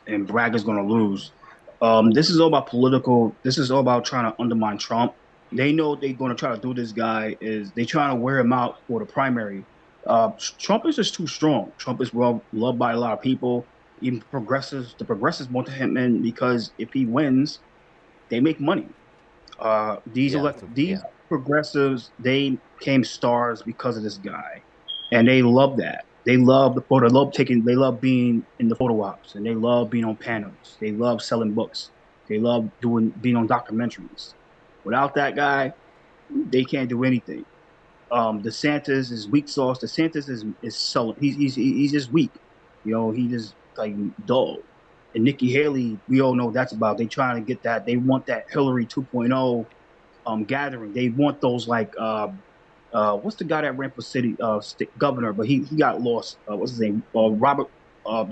and Bragg is going to lose. This is all about political. This is all about trying to undermine Trump. They know they're going to try to do this guy is they trying to wear him out for the primary. Trump is just too strong. Trump is well loved by a lot of people. Even progressives, the progressives want him in because if he wins, they make money. Yeah, These yeah. progressives they became stars because of this guy, and they love that. They love the photo. They love taking. They love being in the photo ops, and they love being on panels. They love selling books. They love doing being on documentaries. Without that guy, they can't do anything. DeSantis is weak sauce. DeSantis is selling. He's just weak. He just like dull. And Nikki Haley, we all know that's about. They trying to get that. They want that Hillary 2.0 gathering. They want those like what's the guy that ran for city governor, but he got lost. What's his name? Robert uh,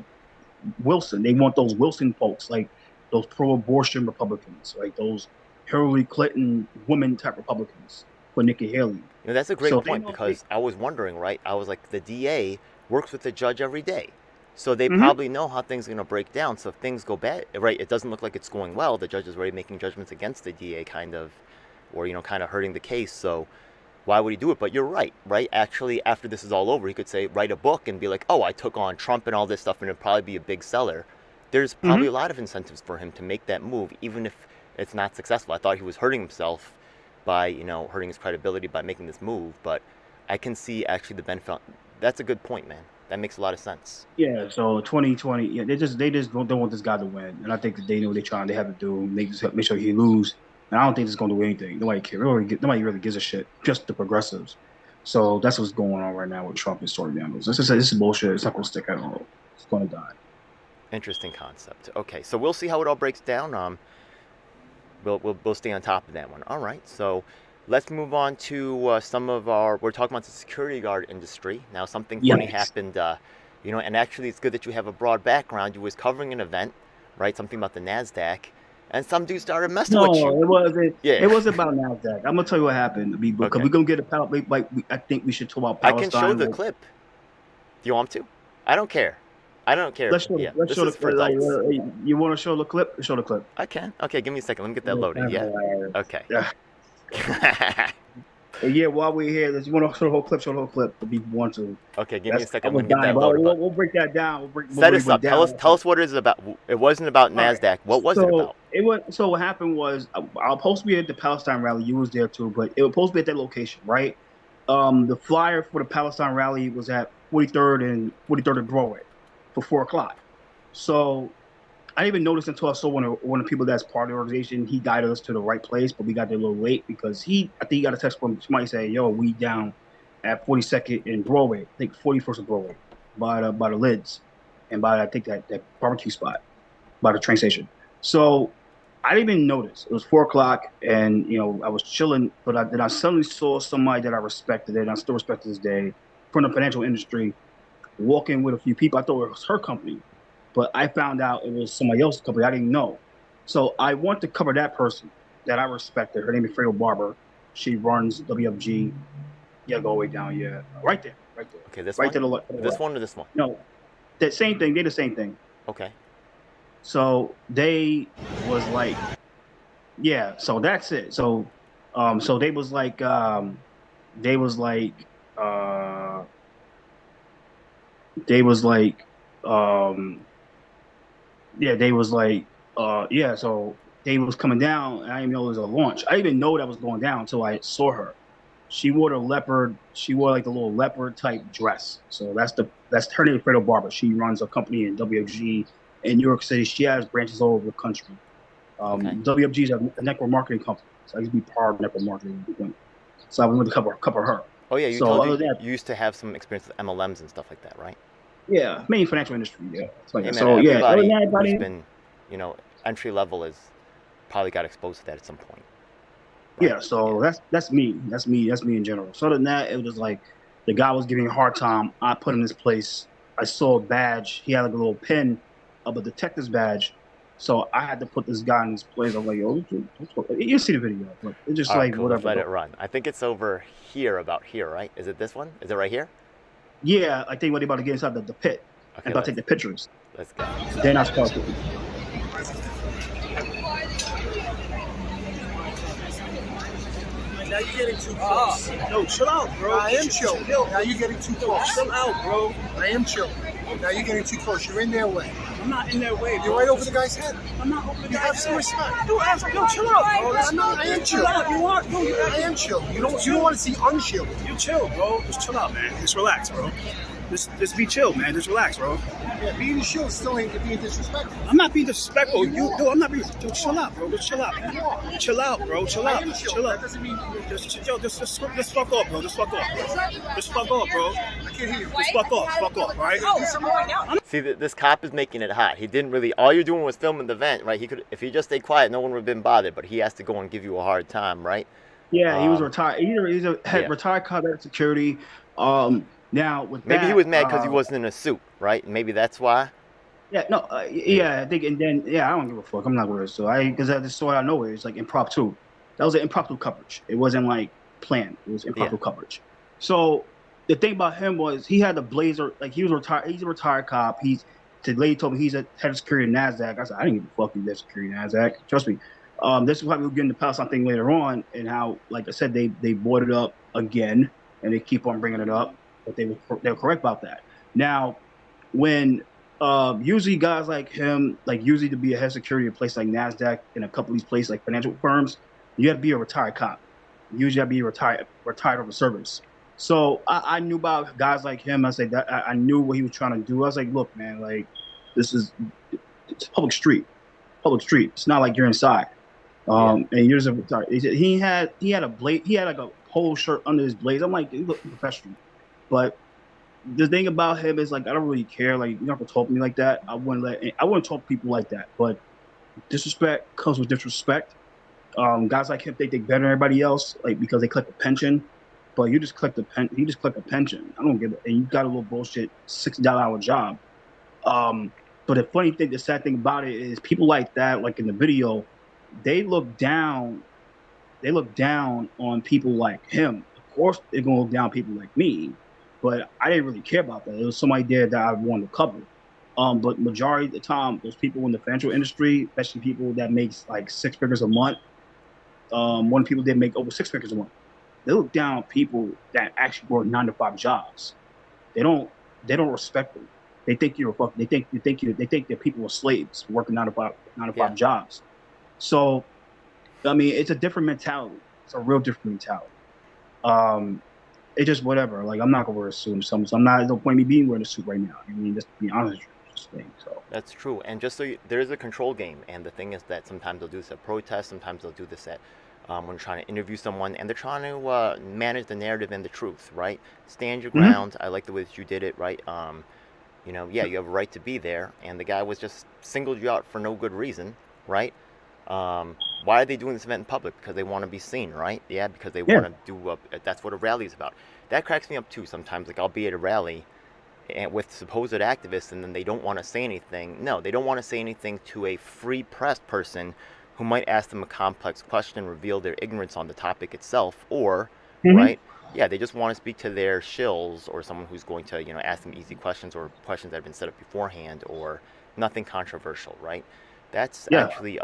Wilson. They want those Wilson folks, like those pro-abortion Republicans, like those Hillary Clinton woman type Republicans for Nikki Haley. That's a great So they point know they. because I was wondering, right? I was like, the DA works with the judge every day. So they Mhm. probably know how things are going to break down. So if things go bad, right, it doesn't look like it's going well. The judge is already making judgments against the DA kind of, or, kind of hurting the case. So why would he do it? But you're right, right? Actually, after this is all over, he could say, write a book and be like, oh, I took on Trump and all this stuff, and it'd probably be a big seller. There's probably a Mhm. lot of incentives for him to make that move, even if it's not successful. I thought he was hurting himself by, hurting his credibility by making this move, but I can see actually the benefit. That's a good point, man. That makes a lot of sense. Yeah, so 2020, yeah, they just don't want this guy to win, and I think that they know what they're trying. They have to do make sure he lose, and I don't think it's going to do anything. Nobody cares. Nobody really gives a shit. Just the progressives. So that's what's going on right now with Trump and story demos. This is bullshit. It's not going to stick at all. It's going to die. Interesting concept. Okay, so we'll see how it all breaks down. We'll stay on top of that one. All right, so let's move on to some of our. We're talking about the security guard industry now. Something funny Yes. happened. And actually, it's good that you have a broad background. You was covering an event, right? Something about the Nasdaq, and some dude started messing with you. No, it wasn't. It Yeah. wasn't about Nasdaq. I'm gonna tell you what happened. Because Okay. we're gonna get a I think we should talk about I can show Palestine. the clip. Do you want to? I don't care. I don't care. Yeah, Let's this show is for the like. adults. You want to show the clip? Show the clip. I can. Okay, give me a second. Let me get that That's loaded. Yeah. hilarious. Okay. Yeah. And yeah, while we're here, let's you want to show the whole clip, show the whole clip if you want to. Okay, give me a That's I second. I'm was gonna get dying, that but loaded. But we'll break that down. We'll set break us it up. Tell down. us. Tell us what it is about. It wasn't about All right. Nasdaq. What was it So about? what happened was I was supposed to be at the Palestine rally. You was there too, but it was supposed to be at that location, right? The flyer for the Palestine rally was at 43rd and 43rd and Broadway for 4 o'clock. So I didn't even notice until I saw one of the people that's part of the organization. He guided us to the right place, but we got there a little late because I think he got a text from somebody saying, "Yo, we down at 42nd and Broadway. I think 41st and Broadway by the lids and by I think that barbecue spot by the train station." So I didn't even notice. It was 4 o'clock, and I was chilling, but then I suddenly saw somebody that I respected, and I still respect to this day from the financial industry walking with a few people. I thought it was her company, but I found out it was somebody else's company. I didn't know. So I want to cover that person that I respected. Her name is Fredo Barber. She runs WFG. Yeah, go way down. Yeah, right there, Okay, this right one. to the left. To the This left. one or this one? No, that same thing. They're the same thing. Okay. So they was like, yeah. So that's it. So they was like, uh, they was like, um, yeah, they was like, yeah. So they was coming down, and I didn't know it was a launch. I didn't even know that was going down until I saw her. She wore the leopard. She wore like the little leopard type dress. So that's her name, Fredo Barber. She runs a company in WFG in New York City. She has branches all over the country. Okay. WFG is a network marketing company, so I used to be part of network marketing. So I went to cover her. Oh yeah, you So told you other than that, you used to have some experience with MLMs and stuff like that, right? yeah, main financial industry. Yeah, so, Hey yeah. man, So yeah, other than everybody that, who's buddy, been, entry level is probably got exposed to that at some point, right? yeah. Yeah. So that's me. That's me in general. So other than that, it was like the guy was giving me a hard time. I put him in this place. I saw a badge. He had like a little pin of a detective's badge. So I had to put this guy in this place. I'm like, yo, you see the video, but it's just All right, like cool. Let's whatever. let it run. I think it's over here, about here, right? Is it this one? Is it right here? Yeah, I think what they about to get inside the pit and Okay, about to take let's. the pictures. Let's go. They're not sparkling. Now you're getting too close. No, chill out, bro. I am chill. Now you're getting too close. Chill out, bro. I am chill. Now you're getting too close. You're in their way. I'm not in their way, bro. You're right over the guy's head. I'm not over the guy's head. You have some respect. Yo, chill out, bro. I am chill. You are. I am chill. You don't want to see unchill. You chill, bro. Just chill out, man. Just relax, bro. Just be chill, man. Just relax, bro. Yeah, being chill still ain't being disrespectful. I'm not being disrespectful. I'm not being. Yo, chill out, bro. Just chill out. Chill out, bro. Chill out. Chill out. That doesn't mean just fuck off, bro. Just fuck off. Just fuck off, bro. I can't hear you. Just fuck off. Fuck off, right? See, this cop is making it hot. He didn't really. All you're doing was filming the event, right? He could, if he just stayed quiet, no one would have been bothered. But he has to go and give you a hard time, right? Yeah, he was retired. He's a retired cop at security. Now, with maybe that, he was mad because he wasn't in a suit, right? Maybe that's why. Yeah, no, I think, and then, I don't give a fuck. I'm not wearing a suit. Because I just saw it out of nowhere. It's like impromptu. That was an impromptu coverage. It wasn't like planned. It was impromptu coverage. So the thing about him was he had the blazer. Like, he was retired. He's a retired cop. The lady told me he's a head of security at NASDAQ. I said, I didn't give a fuck he's head of security at NASDAQ. Trust me. This is why we'll get into the Palestine thing later on, and how, like I said, they brought it up again, and they keep on bringing it up. But they were correct about that. Now, when usually guys like him, like usually to be a head of security in a place like NASDAQ and a couple of these places like financial firms, you have to be a retired cop. You usually have to be retired over service. So I knew about guys like him. I said that I knew what he was trying to do. I was like, look, man, like it's a public street. It's not like you're inside. And you're just a retired. He had like a polo shirt under his blazer. I'm like, he looked professional. But the thing about him is, like, I don't really care. Like, you're not gonna talk to me like that. I wouldn't talk to people like that. But disrespect comes with disrespect. Guys like him think they better than everybody else, like, because they collect a pension. But you just collect a pension. I don't give it. And you got a little bullshit $60 hour job. But the funny thing, the sad thing about it is, people like that, like in the video, they look down on people like him. Of course, they're gonna look down on people like me. But I didn't really care about that. It was somebody there that I wanted to cover. But majority of the time, those people in the financial industry, especially people that makes like 6 figures a month, one people that make over 6 figures a month, they look down on people that actually work 9-to-5 jobs. They don't respect them. They think you're a fuck. They think that people are slaves working 9-to-5 jobs. So, I mean, it's a different mentality. It's a real different mentality. It's just whatever. Like, I'm not gonna wear a suit. So I'm not. There's no point in me being wearing a suit right now. I mean, just to be honest with you. So that's true. And just so there is a control game. And the thing is that sometimes they'll do this at protests. Sometimes they'll do this at when they're trying to interview someone, and they're trying to manage the narrative and the truth. Right? Stand your ground. I like the way that you did it. Right? You have a right to be there. And the guy was just singled you out for no good reason. Right? Why are they doing this event in public? Because they want to be seen, right? Yeah, because they want to do. That's what a rally is about. That cracks me up too. Sometimes, like, I'll be at a rally, and with supposed activists, and then they don't want to say anything. No, they don't want to say anything to a free press person who might ask them a complex question, reveal their ignorance on the topic itself, or right? Yeah, they just want to speak to their shills or someone who's going to, ask them easy questions or questions that have been set up beforehand or nothing controversial, right? That's actually.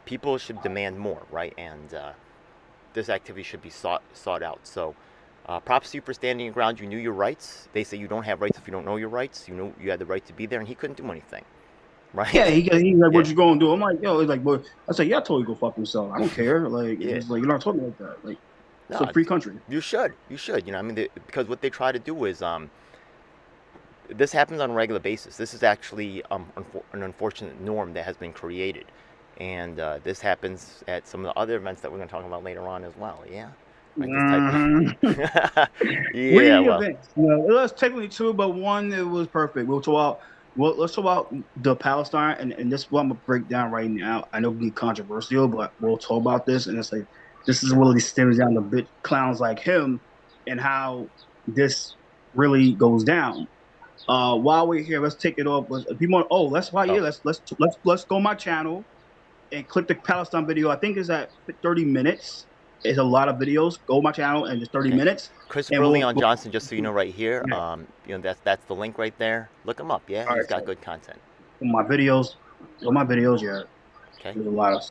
People should demand more, right? And this activity should be sought out. So props to you for standing your ground. You knew your rights. They say you don't have rights if you don't know your rights. You know you had the right to be there, and he couldn't do anything, right? Yeah, he's like, what you gonna do? I'm like, yo, he's like, boy. I said, yeah, I told you go fuck himself. I don't care. Like, it's like, you're not talking like that. Like, it's a free country. You should. I mean, because what they try to do is this happens on a regular basis. This is actually an unfortunate norm that has been created. And this happens at some of the other events that we're going to talk about later on as well. Yeah. Right, events. It was technically 2, but 1 it was perfect. Let's talk about the Palestine, and this is what I'm gonna break down right now. I know it can be controversial, but we'll talk about this, and it's like this is really stems down to bit clowns like him and how this really goes down. While we're here, let's take it off. If you want, let's go on my channel and click the Palestine video. I think it's at 30 minutes. it's a lot of videos. Go to my channel and it's 30 Okay. minutes. Christopher And Leon Johnson, just so you know, right here, yeah. that's the link right there. Look him up. Yeah, All he's right, got so good content. my videos, yeah. Okay. There's a lot of.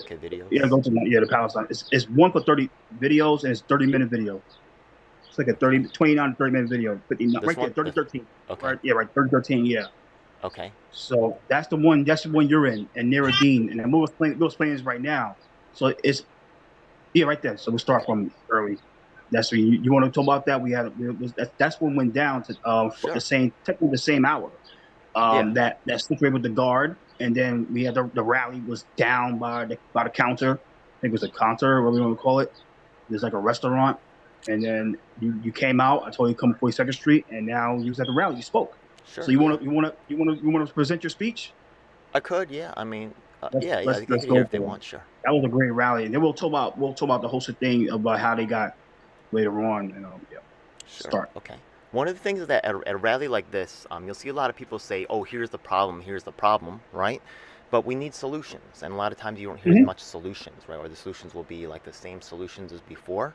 Okay, videos. Yeah, go to the Palestine. It's one for 30 videos and it's 30-minute video. It's like a 29 to 30-minute video. 50, right there, 3013. Okay. Right, yeah, right, 3013, yeah. Okay. So that's the one you're in, and Dean. And we'll explain this right now. So it's right there. So we'll start from early. That's what you want to talk about that. That's when went down to Sure. technically the same hour. That situated with the guard, and then we had the rally was down by the counter. I think it was a counter, whatever you want to call it. There's like a restaurant, and then you came out. I told you to come to 42nd Street, and now you was at the rally. You spoke. Sure. So you want to present your speech? I could, yeah. I mean, Let's go if they want. Sure. That was a great rally, and then we'll talk about the whole thing about how they got later on. Sure. Start. Okay. One of the things is that at a rally like this, you'll see a lot of people say, "Oh, here's the problem, right?" But we need solutions, and a lot of times you don't hear as much solutions, right? Or the solutions will be like the same solutions as before.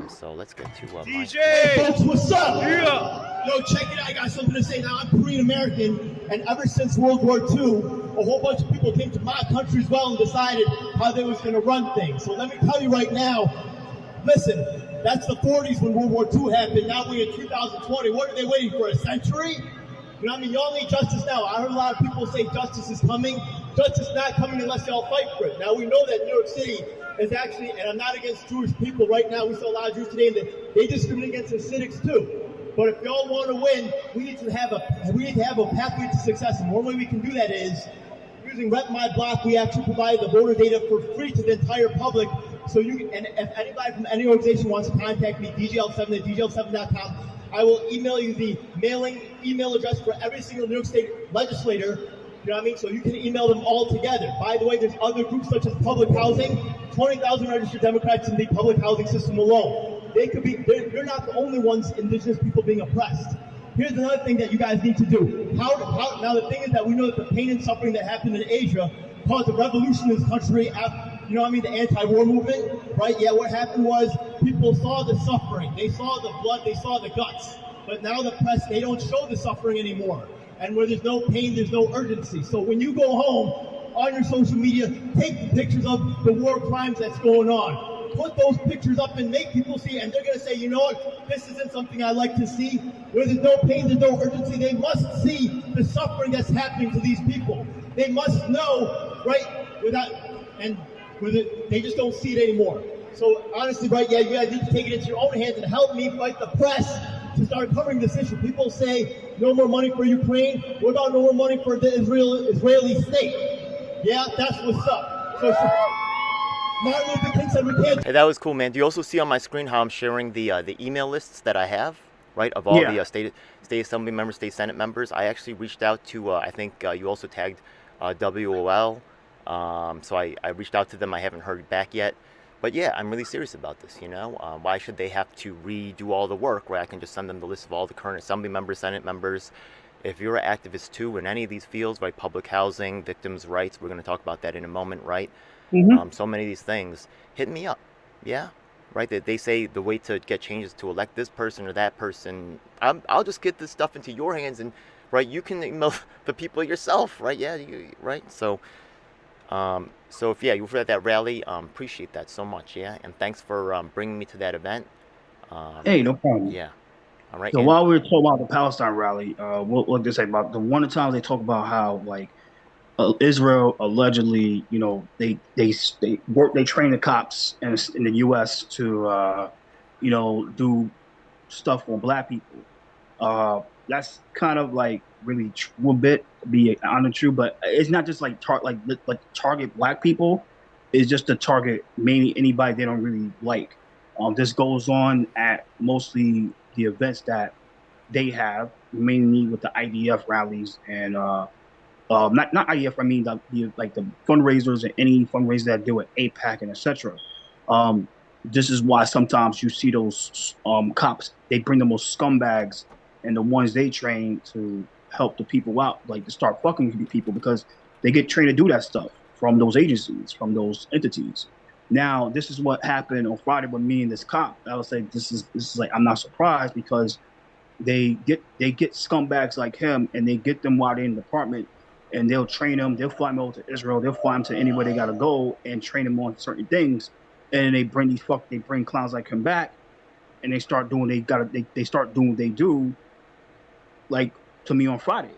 So let's get to DJ. Hey, folks, what's up? Yeah. Yo, check it out. I got something to say. Now, I'm Korean American, and ever since World War II, a whole bunch of people came to my country as well and decided how they was going to run things. So let me tell you right now. Listen, that's the 40s when World War II happened. Now we're in 2020. What are they waiting for? A century? You know what I mean? Y'all need justice now. I heard a lot of people say justice is coming. Justice is not coming unless y'all fight for it. Now we know that New York City is actually, and I'm not against Jewish people right now. We saw a lot of Jews today, and they discriminate against Hasidics too. But if y'all want to win, we need to have a pathway to success. And one way we can do that is using Rep My Block. We actually provide the voter data for free to the entire public. So and if anybody from any organization wants to contact me, DGL7 at DGL7.com, I will email you the mailing email address for every single New York State legislator. You know what I mean? So you can email them all together. By the way, there's other groups such as public housing. 20,000 registered Democrats in the public housing system alone. They're not the only ones, indigenous people, being oppressed. Here's another thing that you guys need to do. Now the thing is that we know that the pain and suffering that happened in Asia caused a revolution in this country. You know what I mean? The anti-war movement, right? Yeah, what happened was people saw the suffering. They saw the blood. They saw the guts. But now the press, they don't show the suffering anymore. And where there's no pain, there's no urgency. So when you go home on your social media, take the pictures of the war crimes that's going on. Put those pictures up and make people see, and they're going to say, you know what, this isn't something I like to see. Where there's no pain, there's no urgency. They must see the suffering that's happening to these people. They must know, right, they just don't see it anymore. So honestly, right, yeah, you guys need to take it into your own hands and help me fight the press to start covering this issue. People say no more money for Ukraine. What about no more money for the Israeli state? Yeah, that's what's up. So Martin Luther King said we can't. Hey, that was cool, man. Do you also see on my screen how I'm sharing the email lists that I have, right, of all the state assembly members, state senate members? I actually reached out to, I think you also tagged WOL. So I reached out to them. I haven't heard back yet. But yeah, I'm really serious about this, you know. Why should they have to redo all the work where I can just send them the list of all the current assembly members, senate members? If you're an activist too in any of these fields, right, public housing, victims' rights, we're going to talk about that in a moment, right? So many of these things, hit me up, yeah? Right, they say the way to get changes to elect this person or that person. I'll just get this stuff into your hands, and right, you can email the people yourself, right? Yeah, right? So if you were at that rally, appreciate that so much, yeah. And thanks for bringing me to that event. Hey, no problem. Yeah. All right. So while we were talking about the Palestine rally, we'll just say about the one time they talk about how like Israel allegedly, you know, they train the cops in the U.S. to you know, do stuff on black people. That's kind of like really a bit be untrue, but it's not just like target black people. It's just to target mainly anybody they don't really like. This goes on at mostly the events that they have, mainly with the IDF rallies and not IDF. I mean the fundraisers and any fundraisers that do at APAC and etc. This is why sometimes you see those cops. They bring the most scumbags and the ones they train to help the people out, like to start fucking with people, because they get trained to do that stuff from those agencies, from those entities. Now, this is what happened on Friday with me and this cop. I would say this is like I'm not surprised because they get scumbags like him and they get them while they're in the department and they'll train them. They'll fly them over to Israel. They'll fly them to anywhere they gotta go and train them on certain things. And they bring clowns like him back and they start doing what they do like to me on Friday.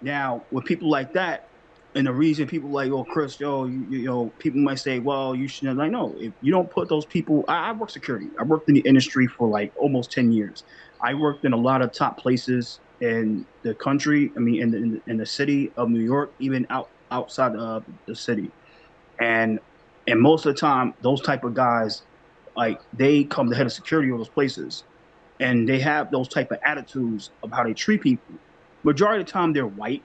Now, with people like that, and the reason people like, oh, Chris, people might say, well, you shouldn't. Like, no, if you don't put those people, I work security. I worked in the industry for like almost 10 years. I worked in a lot of top places in the country. I mean, in the city of New York, even outside of the city, and most of the time, those type of guys, like they come the head of security of those places, and they have those type of attitudes of how they treat people. Majority of the time, they're white,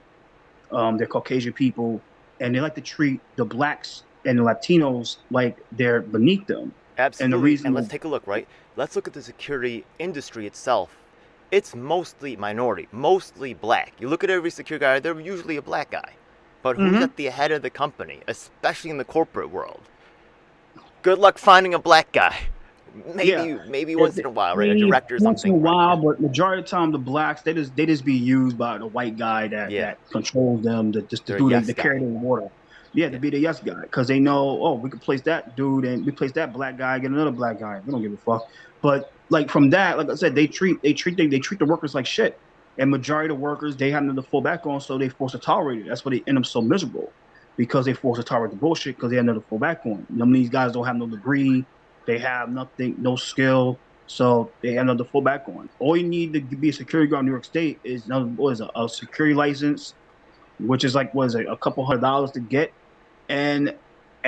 they're Caucasian people, and they like to treat the blacks and the Latinos like they're beneath them. Absolutely. And the reason, and let's take a look, right? Let's look at the security industry itself. It's mostly minority, mostly black. You look at every security guy, they're usually a black guy. But who's at the head of the company, especially in the corporate world? Good luck finding a black guy. Maybe once in a while, right? A director or something. Once in a while, but majority of the time, the blacks they just be used by the white guy that controls them, to carry the water. Yeah, to be the yes guy, because they know, oh, we could place that dude and we place that black guy, get another black guy. We don't give a fuck. But like from that, like I said, they treat the workers like shit. And majority of the workers, they have nothing to fall back on, so they force to tolerate it. That's why they end up so miserable, because they force to tolerate the bullshit because they have nothing to fall back on. These guys don't have no degree. They have nothing, no skill, so they have nothing to fall back on. All you need to be a security guard in New York State is a security license, which is like a couple $100 to get, and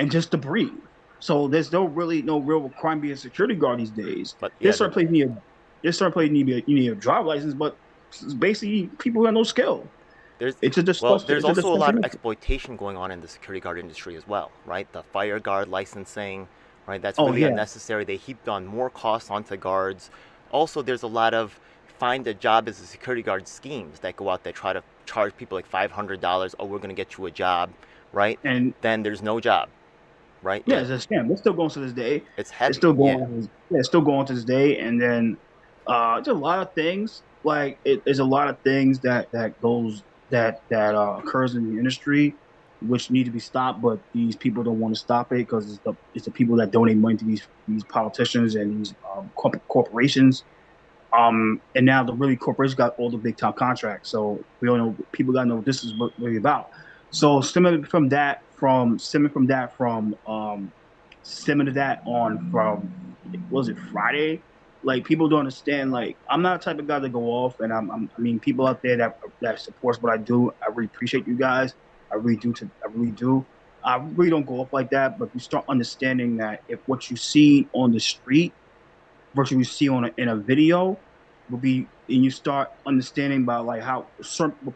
just to breathe. So there's no real crime being a security guard these days. But there's certain places you need a driver's license, but it's basically people who have no skill. There's also a lot of exploitation going on in the security guard industry as well, right? The fire guard licensing. Right, that's really unnecessary. They heaped on more costs onto guards. Also, there's a lot of find a job as a security guard schemes that go out there, try to charge people like $500. Oh, we're going to get you a job, right? And then there's no job, right? Yeah, it's a scam. It's still going to this day. It's heavy. It's still going. Yeah, it's still going to this day. And then there's a lot of things like there's a lot of things that occurs in the industry which need to be stopped, but these people don't want to stop it because it's the people that donate money to these politicians and these corporations. And now the really corporations got all the big time contracts. So we all know people gotta know what this is really about. So stemming from that was it Friday? Like people don't understand. Like I'm not the type of guy to go off, and I mean people out there that supports what I do. I really appreciate you guys. I really do. I really don't go off like that, but you start understanding that if what you see on the street versus you see in a video will be, and you start understanding about like how certain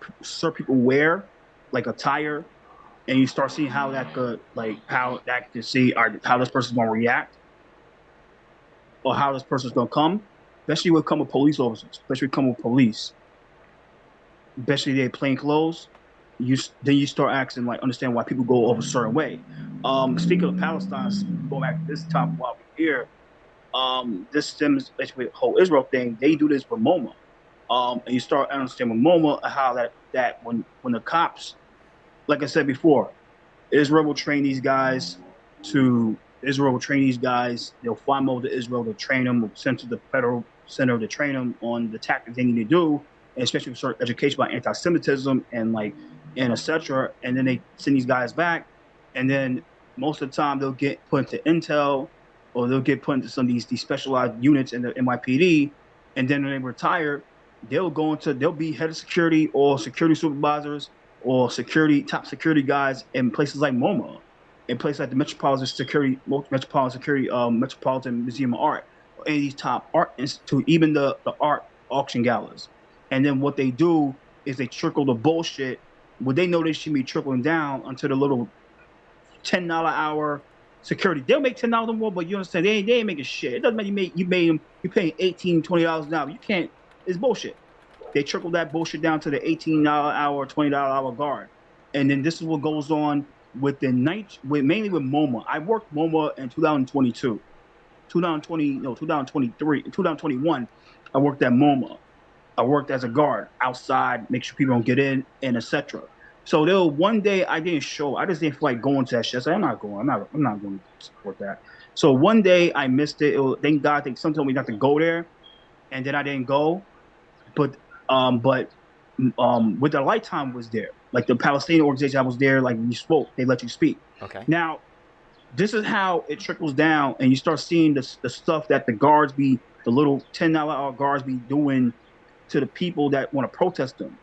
people wear like attire, and you start seeing how that could how this person's gonna react or how this person's gonna come, especially when it come with police officers, especially they plain clothes. Then you start asking, understand why people go over a certain way. Speaking of Palestine, going back to this topic while we're here, this stems basically the whole Israel thing. They do this with Moma, and you start understanding with Moma how that when the cops, like I said before, Israel will train these guys. They'll fly them over to Israel to train them. Will send to the federal center to train them on the tactics they need to do, and especially for certain education about anti-Semitism and etc. And then they send these guys back, and then most of the time they'll get put into intel, or they'll get put into some of these specialized units in the NYPD, and then when they retire, they'll be head of security or security supervisors or top security guys in places like Moma, in places like the Metropolitan Museum of Art, or any of these top art institute, even the art auction galas. And then what they do is they trickle the bullshit. Well, they know they should be trickling down until the little $10 an hour security. They'll make $10 or more, but you understand they ain't making shit. It doesn't matter you're paying $18, $20 an hour. You can't. It's bullshit. They trickle that bullshit down to the $18 an hour, $20 an hour guard, and then this is what goes on with the night, mainly with Moma. I worked Moma in 2022, 2023, 2021. I worked at Moma. I worked as a guard outside, make sure people don't get in, and etc. So there was one day I didn't show. I just didn't feel like going to that shit. I said, I'm not going. I'm not going to support that. So one day I missed it. Thank God. I think sometimes we got to go there, and then I didn't go. But with the Lifetime was there, like the Palestinian organization, I was there. Like when you spoke, they let you speak. Okay. Now, this is how it trickles down, and you start seeing the stuff that the guards be, the little $10 guards be doing to the people that want to protest them.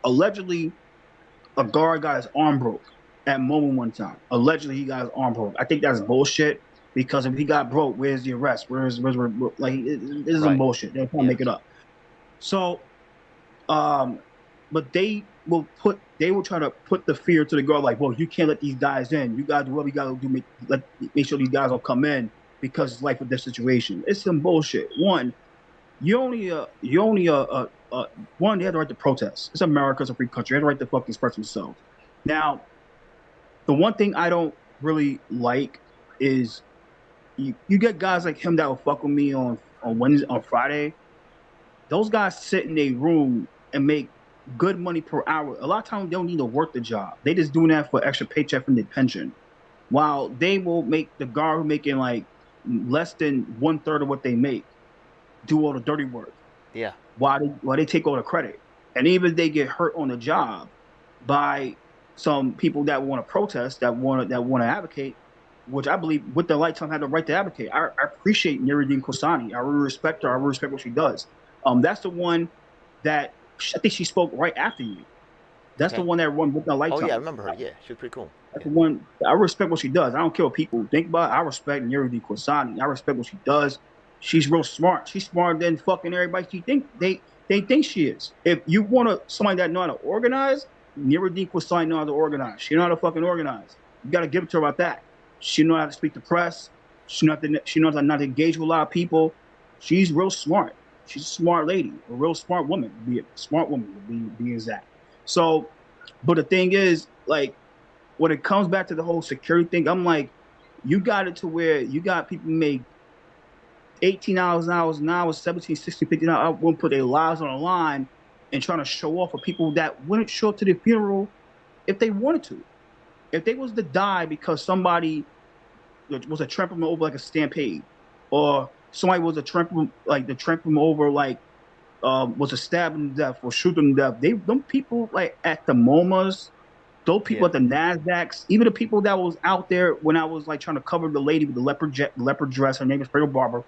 Allegedly, a guard got his arm broke at Moma one time. Allegedly, he got his arm broke. I think that's bullshit, because if he got broke, where's the arrest? Where's like this is some bullshit. They're trying to make it up. So, but they will try to put the fear to the guard, like, well, you can't let these guys in. You gotta do what we gotta do, make sure these guys don't come in, because it's like with this situation. It's some bullshit. One, they have the right to protest. It's America, it's a free country. They have the right to fucking express themselves. Now, the one thing I don't really like is you get guys like him that will fuck with me on Friday. Those guys sit in a room and make good money per hour. A lot of times they don't need to work the job. They just doing that for extra paycheck from their pension. While they will make the guard making like less than 1/3 of what they make do all the dirty work. Yeah. While they take all the credit. And even if they get hurt on the job by some people that want to protest, that want to advocate, which I believe with the Lifetime had the right to advocate. I appreciate Nuruddin Kosani. I really respect her. I really respect what she does. That's the one that I think she spoke right after you. That's the one that won with the Lifetime. Oh yeah, I remember her. Yeah, she was pretty cool. That's the one. I respect what she does. I don't care what people think about it. I respect Nuruddin Kosani. I respect what she does. She's real smart. She's smarter than fucking everybody they think she is. If you want somebody that know how to organize, Nuruddin Kosani know how to organize. She know how to fucking organize. You got to give it to her about that. She know how to speak to press. She knows how not to engage with a lot of people. She's real smart. She's a smart lady, a real smart woman. Be a smart woman to be exact. So, but the thing is, like, when it comes back to the whole security thing, I'm like, you got it to where you got people make $18 an hour, 17, 16, $15. I wouldn't put their lives on the line and trying to show off for people that wouldn't show up to the funeral if they wanted to. If they was to die because somebody was a trampling over like a stampede, or somebody was a trampling over like was a stabbing to death or shooting to death, them people like at the MoMAs, those people at the NASDAQs, even the people that was out there when I was like trying to cover the lady with the leopard dress, her name is Fredo Barber,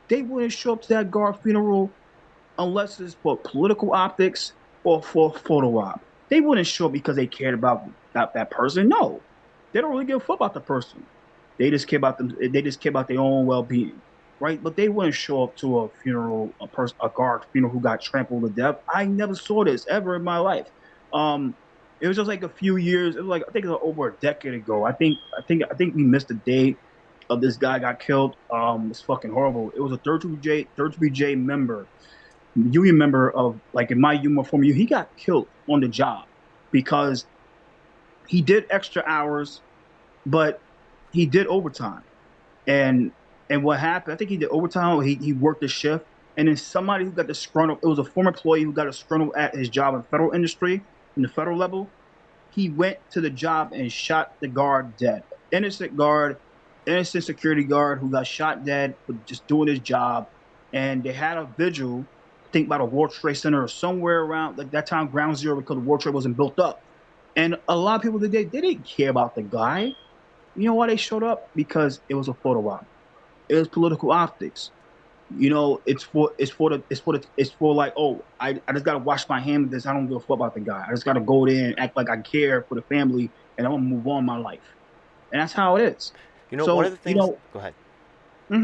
they wouldn't show up to that guard funeral unless it's for political optics or for photo op. They wouldn't show up because they cared about that person. No, they don't really give a fuck about the person. They just care about them. They just care about their own well-being, right? But they wouldn't show up to a funeral, a guard funeral who got trampled to death. I never saw this ever in my life. It was just like a few years. It was like I think it was over a decade ago. I think we missed the date of this guy got killed. It's fucking horrible. It was a 33J member, union member of like in my union former union. He got killed on the job because he did extra hours, but he did overtime. And what happened? I think he did overtime. He worked the shift, and then somebody who got disgruntled. It was a former employee who got disgruntled at his job in federal industry, in the federal level. He went to the job and shot the guard dead. Innocent security guard who got shot dead for just doing his job. And they had a vigil, I think by the World Trade Center or somewhere around like that time, Ground Zero, because the World Trade wasn't built up. And a lot of people today, they didn't care about the guy. You know why they showed up? Because it was a photo op. It was political optics. You know, it's for like, oh, I just gotta wash my hands of this. I don't give a fuck about the guy. I just gotta go there and act like I care for the family, and I'm gonna move on my life. And that's how it is. You know, so, one of the things. Go ahead.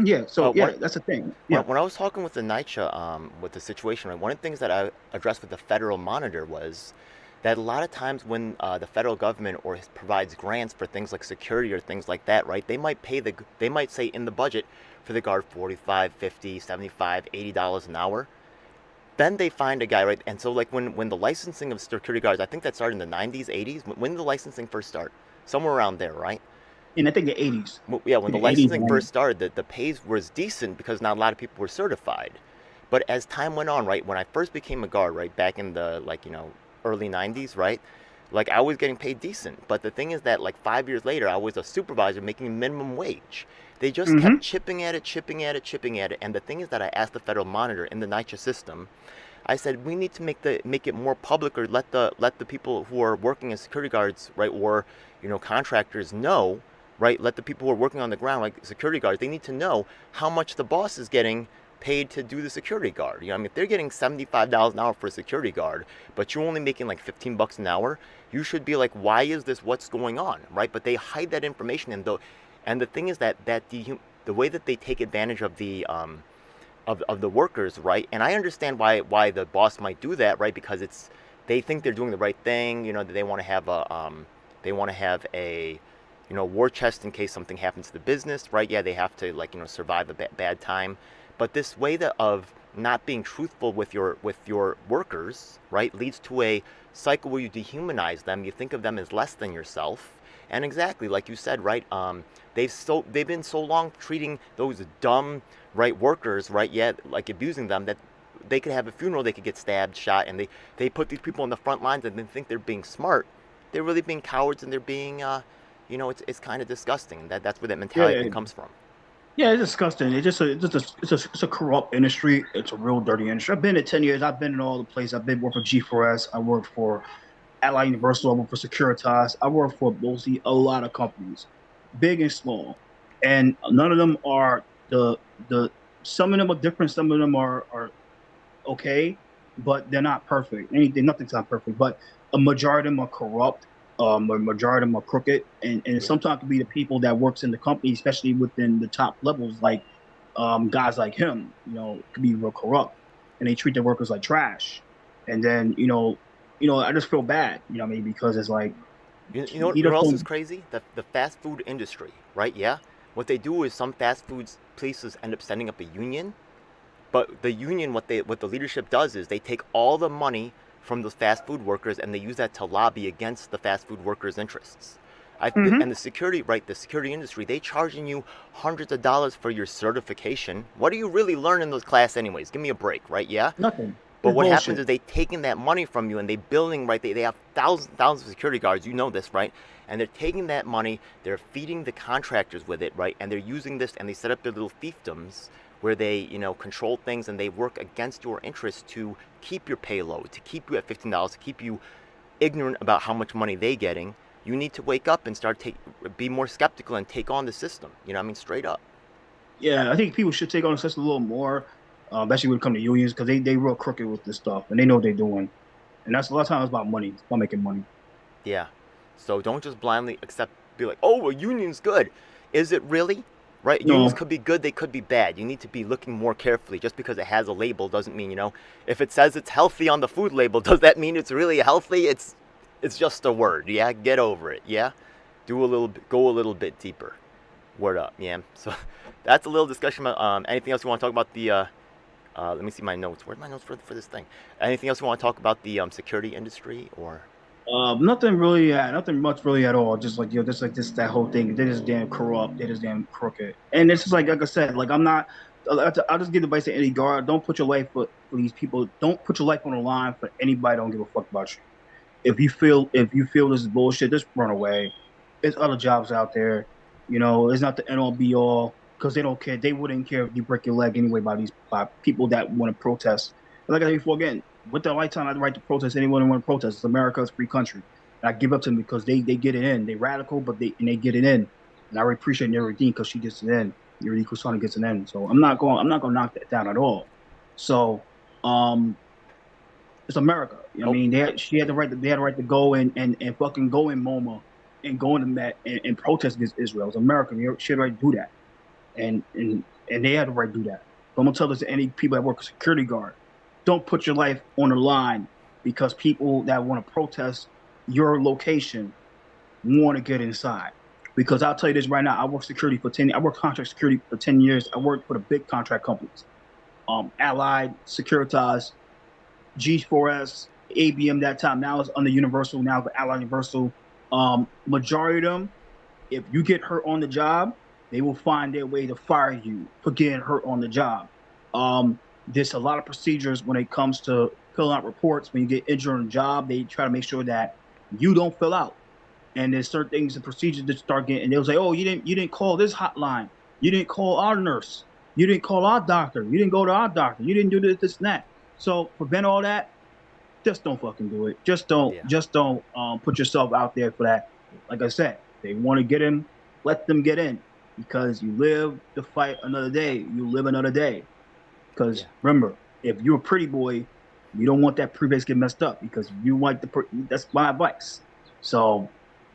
Yeah. So that's the thing. Yeah. When I was talking with the NYCHA, with the situation, right, one of the things that I addressed with the Federal Monitor was that a lot of times when the federal government provides grants for things like security or things like that, right, they might say in the budget for the guard $45, $50, $75, $80 an hour. Then they find a guy, right? And so like when the licensing of security guards, I think that started in the 90s, 80s. When did the licensing first start? Somewhere around there, right? And I think the 80s. Yeah, when the The 80s, licensing first started, the pays was decent because not a lot of people were certified. But as time went on, right, when I first became a guard, right, back in the early 90s, right, like I was getting paid decent. But the thing is that like 5 years later, I was a supervisor making minimum wage. They just kept chipping at it, chipping at it, chipping at it. And the thing is that I asked the federal monitor in the NYCHA system, I said we need to make it more public, or let the people who are working as security guards, right, or contractors know, right, let the people who are working on the ground, like security guards, they need to know how much the boss is getting paid to do the security guard. I mean, if they're getting $75 an hour for a security guard, but you're only making like $15 an hour, you should be like, why is this? What's going on, right? But they hide that information, and the thing is that the way that they take advantage of the of the workers, right? And I understand why the boss might do that, right? Because they think they're doing the right thing, that they want to have a war chest in case something happens to the business, right? Yeah, they have to survive a bad time. But this way of not being truthful with your workers, right, leads to a cycle where you dehumanize them. You think of them as less than yourself. And exactly like you said, right? They've been so long treating those dumb, right, workers, right, like abusing them, that they could have a funeral, they could get stabbed, shot, and they put these people on the front lines and then think they're being smart. They're really being cowards, and they're being, it's kind of disgusting. That's where that mentality comes from. Yeah, it's disgusting. It's a corrupt industry. It's a real dirty industry. I've been in 10 years. I've been in all the places. I've been working for G4S. I worked for Allied Universal. I worked for Securitas. I worked for mostly a lot of companies, big and small, and none of them are some of them are different. Some of them are okay, but they're not perfect. Nothing's not perfect. But a majority of them are corrupt. A majority of them are crooked, and sometimes it can be the people that works in the company, especially within the top levels, like guys like him, could be real corrupt, and they treat their workers like trash. And then I just feel bad, because it's like, what else is crazy? The fast food industry, right? Yeah, what they do is some fast food places end up setting up a union, but the union, what the leadership does is they take all the money from those fast food workers, and they use that to lobby against the fast food workers' interests. And the security industry, they charging you hundreds of dollars for your certification. What do you really learn in those classes anyways? Give me a break, right? Yeah? Nothing. But what happens is they taking that money from you, and they building, right? They have thousands of security guards, this, right? And they're taking that money, they're feeding the contractors with it, right? And they're using this, and they set up their little fiefdoms where they, control things, and they work against your interests to keep your pay low, to keep you at $15, to keep you ignorant about how much money they're getting. You need to wake up and be more skeptical and take on the system. Straight up. Yeah, I think people should take on the system a little more, especially when it comes to unions, because they real crooked with this stuff, and they know what they're doing. And that's a lot of times about money. It's about making money. Yeah. So don't just blindly be like, oh, a union's good. Is it really? Right? No. Unions could be good, they could be bad. You need to be looking more carefully. Just because it has a label doesn't mean, if it says it's healthy on the food label, does that mean it's really healthy? It's just a word. Yeah, get over it. Yeah, go a little bit deeper. Word up. Yeah. So that's a little discussion about anything else you want to talk about the let me see my notes. Where's my notes for this thing? Anything else you want to talk about the security industry or? Nothing really. Nothing much really at all. Just like that whole thing. They're just damn corrupt. They're just damn crooked. And it's just like I said. Like I'm not. I'll just give advice to any guard. Don't put your life for these people. Don't put your life on the line for anybody. Don't give a fuck about you. If you feel this is bullshit, just run away. There's other jobs out there. It's not the end all be all, because they don't care. They wouldn't care if you break your leg anyway by people that want to protest. But like I said before, again, with the lifetime, I have the right to protest anyone who want to protest. It's America. It's a free country. And I give up to them because they get it in. They radical, but they get it in. And I really appreciate Neridine because she gets it in. Neridine Kusana gets it in. So I'm not going to knock that down at all. So it's America. I mean, they had the right to go and fucking go in Moma and go into that and protest against Israel. It's America. She had the right to do that. And they had the right to do that. But I'm gonna tell this to any people that work as security guard. Don't put your life on the line because people that want to protest your location want to get inside. Because I'll tell you this right now, I worked security for 10 years. I worked contract security for 10 years. I worked for the big contract companies. Allied, Securitas, G4S, ABM that time. Now it's under Universal. Now the Allied Universal. Majority of them, if you get hurt on the job, they will find their way to fire you for getting hurt on the job. There's a lot of procedures when it comes to filling out reports. When you get injured on the job, they try to make sure that you don't fill out. And there's certain things and procedures that start getting. And they'll say, "Oh, you didn't call this hotline. You didn't call our nurse. You didn't call our doctor. You didn't go to our doctor. You didn't do this, and that." So prevent all that. Just don't fucking do it. Just don't. Yeah. Just don't put yourself out there for that. Like I said, they want to get in. Let them get in, because you live to fight another day. You live another day. Because remember, if you're a pretty boy, you don't want that pre-base get messed up, because you want that's my advice. So,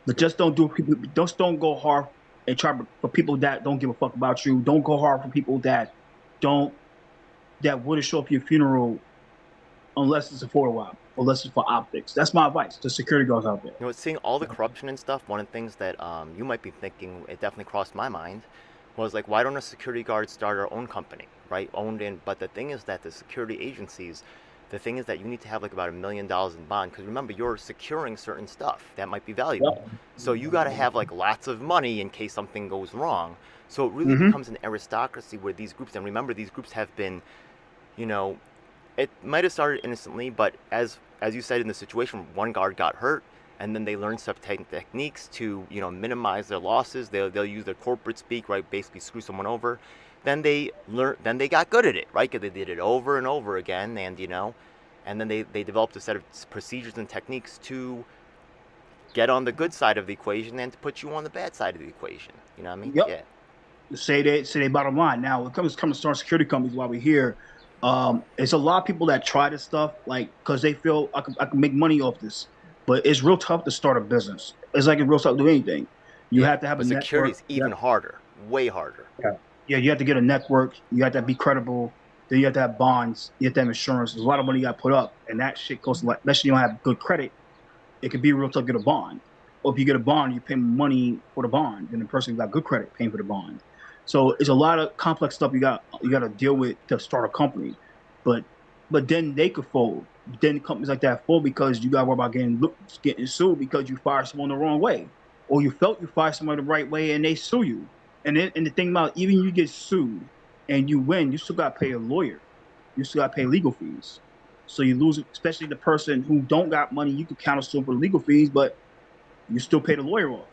but just don't do people. Just don't go hard and try for people that don't give a fuck about you. Don't go hard for people that wouldn't show up at your funeral unless it's a photo op, unless it's for optics. That's my advice to security guards out there. You know, seeing all the corruption and stuff, one of the things that you might be thinking, it definitely crossed my mind, was like, why don't a security guard start our own company, right? But the thing is that the security agencies, the thing is that you need to have like about $1 million in bond, because remember, you're securing certain stuff that might be valuable. Yeah. So you got to have like lots of money in case something goes wrong. So it really becomes an aristocracy where these groups, and remember, these groups have been, you know, it might have started innocently, but as you said, in the situation, one guard got hurt, and then they learned some techniques to, you know, minimize their losses. They'll use their corporate speak, right? Basically screw someone over. Then they got good at it, right? Because they did it over and over again, and you know, and then they developed a set of procedures and techniques to get on the good side of the equation and to put you on the bad side of the equation. You know what I mean? Yep. Yeah. Say they bottom line. Now, when it comes to start security companies, while we're here, it's a lot of people that try this stuff, like, because they feel I can make money off this, but it's real tough to start a business. It's like it's real tough to do anything. You have to have a network. Security is even harder, way harder. Yeah, you have to get a network. You have to be credible. Then you have to have bonds. You have to have insurance. There's a lot of money you got to put up, and that shit costs a lot. Especially if you don't have good credit, it could be real tough to get a bond. Or if you get a bond, you pay money for the bond, and the person who got good credit paying for the bond. So it's a lot of complex stuff you got to deal with to start a company, but then they could fold. Then companies like that fold because you got to worry about getting sued because you fired someone the wrong way, or you felt you fired someone the right way and they sue you. And the thing about, even you get sued and you win, you still got to pay a lawyer. You still got to pay legal fees. So you lose, especially the person who don't got money. You can counter sue for the legal fees, but you still pay the lawyer off.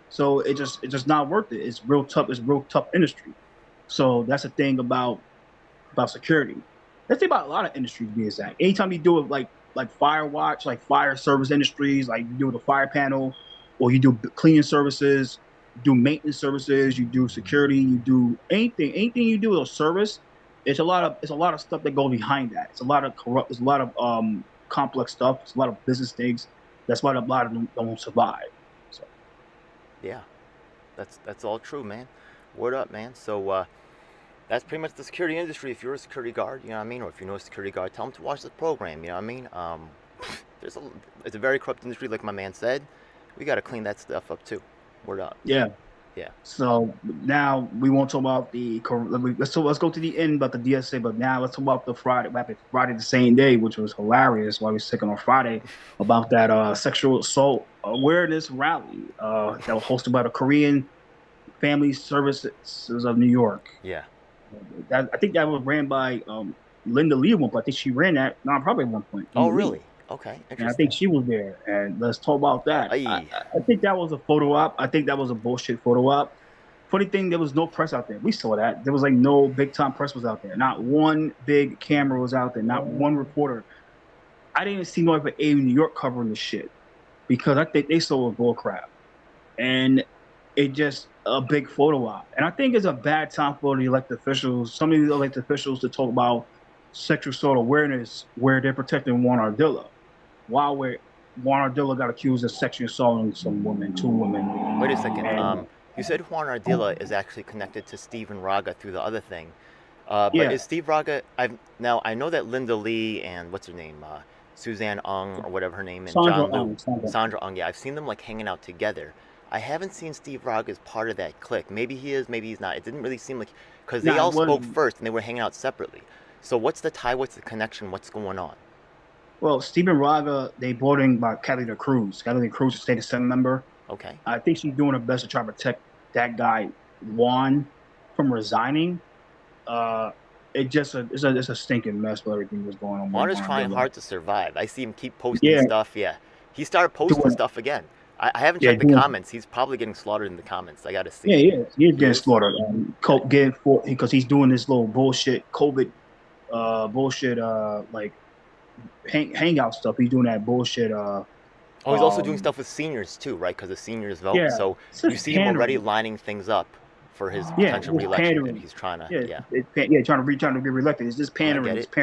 So it's just not worth it. It's real tough. It's real tough industry. So that's the thing about security. That's the thing about a lot of industries, to be exact. Anytime you do it like fire watch, like fire service industries, like you do the fire panel, or you do cleaning services, you do maintenance services, you do security, you do anything you do with a service. It's a lot of stuff that goes behind that. It's a lot of complex stuff. It's a lot of business things. That's why a lot of them don't survive. So. Yeah, that's all true, man. Word up, man. So that's pretty much the security industry. If you're a security guard, you know what I mean, or if you know a security guard, tell them to watch this program. You know what I mean? It's a very corrupt industry, like my man said. We got to clean that stuff up too. Word up. Yeah. Yeah. So now we won't talk about let's go to the end about the DSA, but now let's talk about the Friday the same day, which was hilarious. While we were sick on Friday about that sexual assault awareness rally that was hosted by the Korean Family Services of New York. Yeah. I think that was ran by Linda Lee at one point. I think she ran that nonprofit at one point. Oh, really? Okay, interesting. And I think she was there, and let's talk about that. I think that was a photo op. I think that was a bullshit photo op. Funny thing, there was no press out there. We saw that. There was like no big time press was out there. Not one big camera was out there. Not one reporter. I didn't see no for A New York covering the shit because I think they saw a bull crap, and it just a big photo op. And I think it's a bad time for the elected officials, some of the elected officials, to talk about sexual assault awareness where they're protecting Juan Ardilla. While Juan Ardilla got accused of sexually assaulting two women. Wait a second. You said Juan Ardilla is actually connected to Stephen Raga through the other thing. But is Steve Raga? Now I know that Linda Lee and what's her name, Suzanne Ung or whatever her name is, Sandra Ung. Yeah, I've seen them like hanging out together. I haven't seen Steve Raga as part of that clique. Maybe he is, maybe he's not. It didn't really seem like, because they all spoke first and they were hanging out separately. So what's the tie? What's the connection? What's going on? Well, Stephen Raga, they brought in by Catalina Cruz. Catalina Cruz is a state assembly member. Okay. I think she's doing her best to try to protect that guy Juan from resigning. Uh, it's a stinking mess with everything that's going on Juan right is now in trying real life. hard to survive. I see him keep posting Yeah, stuff. Yeah, he started posting doing stuff again. I haven't yeah checked the doing comments. He's probably getting slaughtered in the comments. I got to yeah see. he is He getting is. slaughtered. Okay. Getting for because he's doing this little bullshit COVID bullshit like hangout stuff. He's doing that bullshit Oh, he's also doing um stuff with seniors too, right? Because the seniors vote. yeah, So it's you just see him already pandering. lining things up for his Yeah, potential it's reelection bid. pandering. He's trying to. Yeah, Yeah. yeah, trying to get reelected. It's just I pandering. get It's it.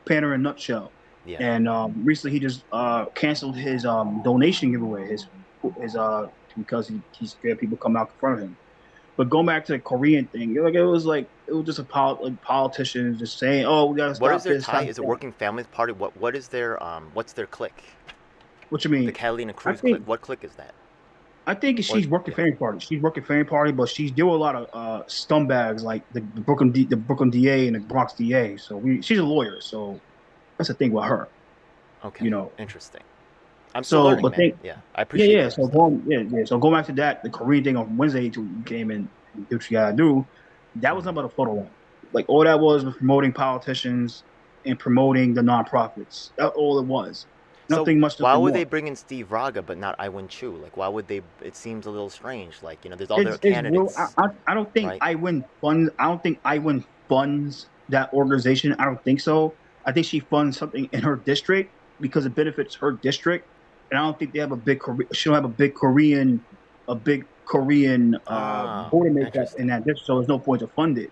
pandering in a nutshell. Yeah. And recently he just canceled his donation giveaway. His because he's scared people come out in front of him. But going back to the Korean thing, it was just like politicians just saying, "Oh, we gotta What is stop their this, tie? stop Is it that." Working Families Party? What is their what's their clique? What you The mean? Catalina I Cruz clique. think What clique is that? I think Or she's working yeah. Family Party. She's working Family Party, but she's doing a lot of scumbags like the Brooklyn DA and the Bronx DA. So she's a lawyer, so that's the thing with her, Okay. you know. Interesting. I'm still So, learning, but man. think, Yeah, I appreciate that stuff. So going back to that, the Korean thing on Wednesday, you came in, and do what you gotta do. That was Hmm. not about a photo op. Like all that was promoting politicians and promoting the nonprofits. That's all it was. So Nothing much, why nothing would they more. bring in Steve Raga but not Iwan Chu? Like, why would they? It seems a little strange. Like, there's other It's real. candidates, I don't think right? I win funds. I don't think I win funds that organization. I don't think so. I think she funds something in her district because it benefits her district, and I don't think they have a big. She don't have a big Korean Oh, voter makeup in interesting. that district. So there's no point to fund it.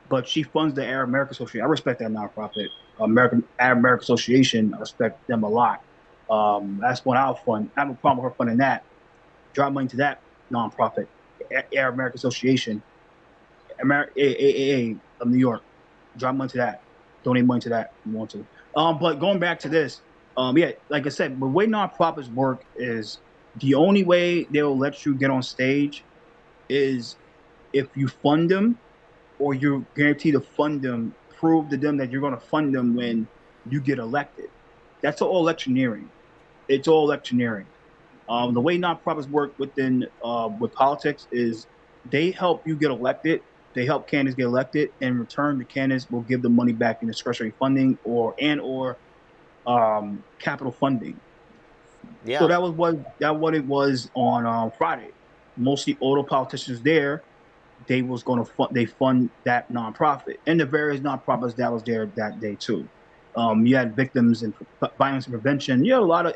But she funds the Arab American Association. I respect that nonprofit, American Arab American Association. I respect them a lot. That's what I'll fund. I have a problem with her funding that. Drop money to that nonprofit, Arab American Association, AAA of New York. Drop money to that. Donate money to that if you want to. But going back to this, yeah, like I said, the way nonprofits work is the only way they'll let you get on stage is if you fund them or you're guaranteed to fund them, prove to them that you're going to fund them when you get elected. That's all electioneering. It's all electioneering. The way nonprofits work with politics is they help you get elected. They help candidates get elected. In return, the candidates will give the money back in discretionary funding or capital funding. So Yeah. what it was on Friday. Mostly all the politicians there, they fund that nonprofit and the various nonprofits that was there that day too. You had victims and violence and prevention. You had a lot of